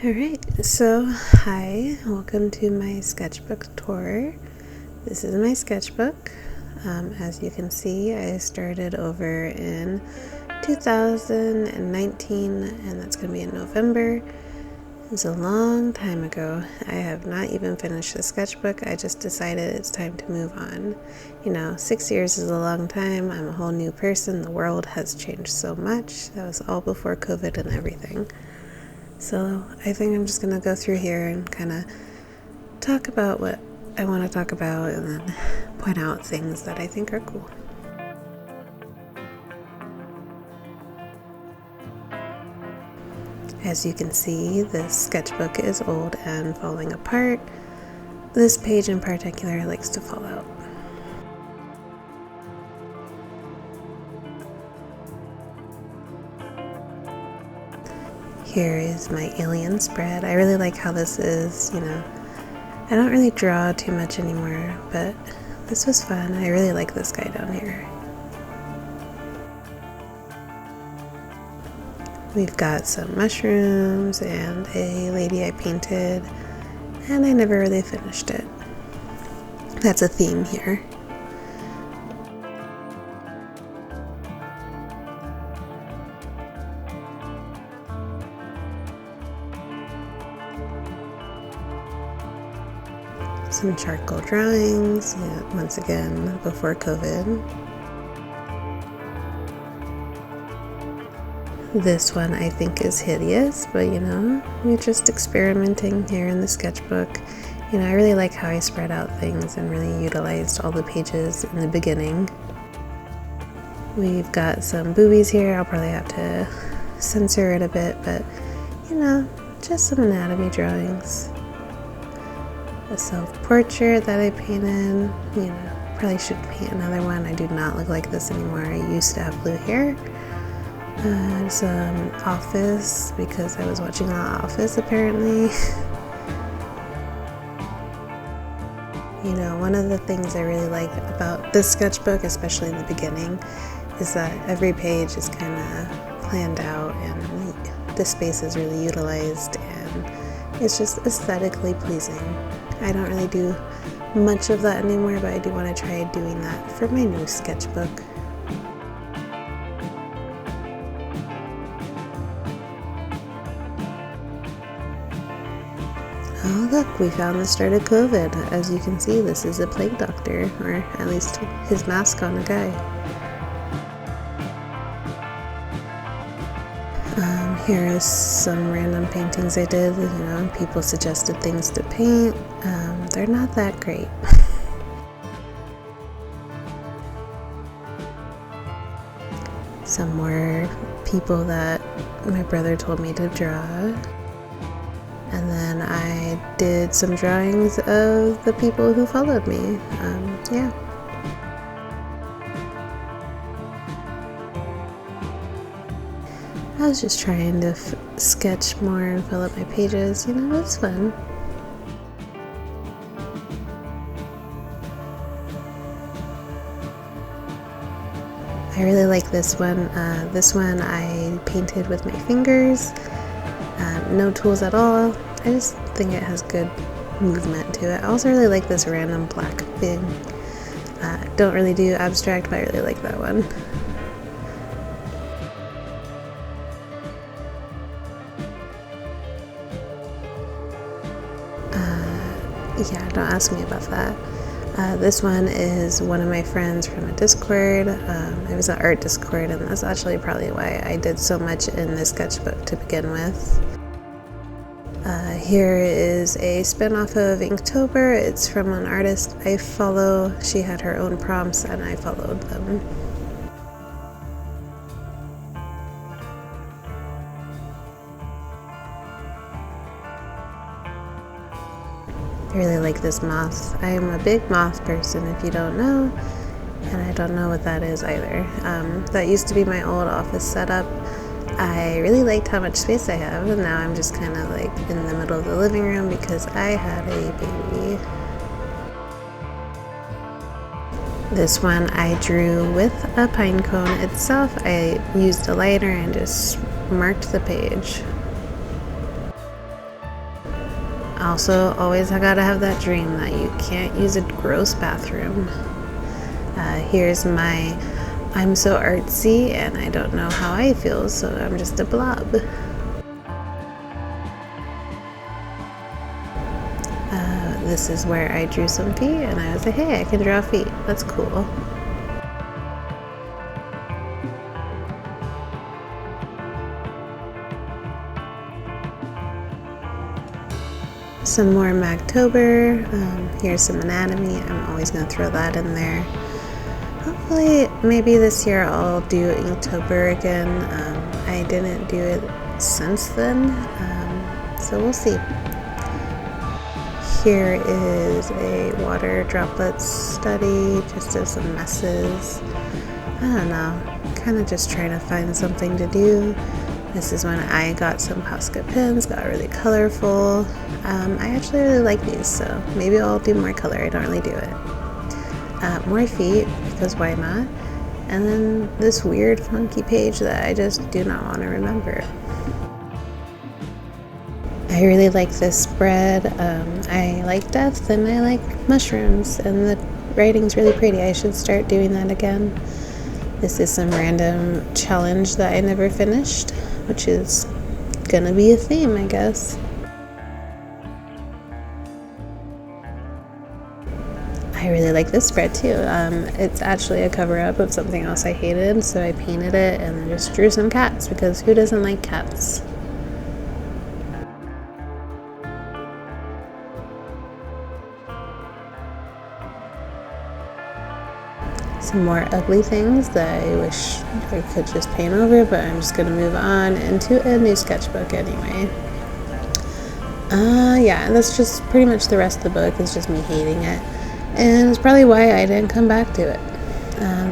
Alright, so hi, welcome to my sketchbook tour. This is my sketchbook. As you can see, I started over in 2019, and that's going to be in November. It was a long time ago. I have not even finished the sketchbook. I just decided it's time to move on. 6 years is a long time. I'm a whole new person. The world has changed so much. That was all before COVID and everything. So I think I'm just going to go through here and kind of talk about what I want to talk about and then point out things that I think are cool. As you can see, this sketchbook is old and falling apart. This page in particular likes to fall out. Here is my alien spread. I really like how this is, I don't really draw too much anymore, but this was fun. I really like this guy down here. We've got some mushrooms and a lady I painted, and I never really finished it. That's a theme here. Some charcoal drawings, once again, before COVID. This one I think is hideous, but we're just experimenting here in the sketchbook. I really like how I spread out things and really utilized all the pages in the beginning. We've got some boobies here. I'll probably have to censor it a bit, but just some anatomy drawings. A self-portrait that I painted. Probably should paint another one. I do not look like this anymore. I used to have blue hair. Some Office, because I was watching The Office apparently. One of the things I really like about this sketchbook, especially in the beginning, is that every page is kind of planned out and the space is really utilized and it's just aesthetically pleasing. I don't really do much of that anymore, but I do want to try doing that for my new sketchbook. Oh look, we found the start of COVID. As you can see, this is a plague doctor, or at least his mask on a guy. Here is some random paintings I did. People suggested things to paint. They're not that great. Some more people that my brother told me to draw. And then I did some drawings of the people who followed me. Yeah. I was just trying to sketch more and fill up my pages. It's fun. I really like this one. This one I painted with my fingers. No tools at all. I just think it has good movement to it. I also really like this random black thing. Don't really do abstract, but I really like that one. Yeah, don't ask me about that. This one is one of my friends from a Discord. It was an art Discord, and that's actually probably why I did so much in this sketchbook to begin with. Here is a spin-off of Inktober. It's from an artist I follow. She had her own prompts, and I followed them. I really like this moth. I am a big moth person, if you don't know, and I don't know what that is either. That used to be my old office setup. I really liked how much space I have, and now I'm just kind of like in the middle of the living room because I had a baby. This one I drew with a pine cone itself. I used a lighter and just marked the page. Also, always I gotta have that dream that you can't use a gross bathroom. Here's my I'm so artsy and I don't know how I feel, so I'm just a blob. This is where I drew some feet and I was like, hey, I can draw feet. That's cool. Some more Magtober. Here's some anatomy. I'm always going to throw that in there. Hopefully, maybe this year I'll do Inktober again. I didn't do it since then, so we'll see. Here is a water droplets study, just as some messes. I don't know, kind of just trying to find something to do. This is when I got some Posca pins, got really colorful. I actually really like these, so maybe I'll do more color. I don't really do it. More feet, because why not? And then this weird funky page that I just do not want to remember. I really like this spread. I like death and I like mushrooms, and the writing's really pretty. I should start doing that again. This is some random challenge that I never finished, which is gonna be a theme, I guess. I really like this spread too. It's actually a cover-up of something else I hated, so I painted it and then just drew some cats, because who doesn't like cats? Some more ugly things that I wish I could just paint over, but I'm just gonna move on into a new sketchbook anyway. Yeah, that's just pretty much the rest of the book is just me hating it, and it's probably why I didn't come back to it.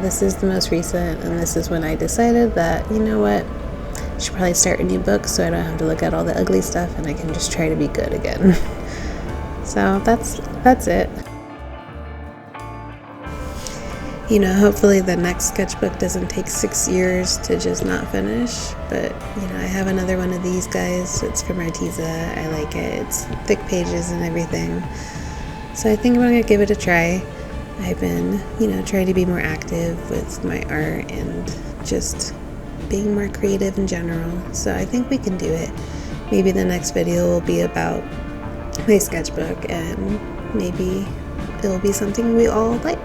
This is the most recent, and this is when I decided that, you know what, I should probably start a new book so I don't have to look at all the ugly stuff and I can just try to be good again. So that's it. You know, hopefully the next sketchbook doesn't take 6 years to just not finish, but, you know, I have another one of these guys. It's from Arteza. I like it. It's thick pages and everything. So I think I'm going to give it a try. I've been, you know, trying to be more active with my art and just being more creative in general. So I think we can do it. Maybe the next video will be about my sketchbook, and maybe it'll be something we all like.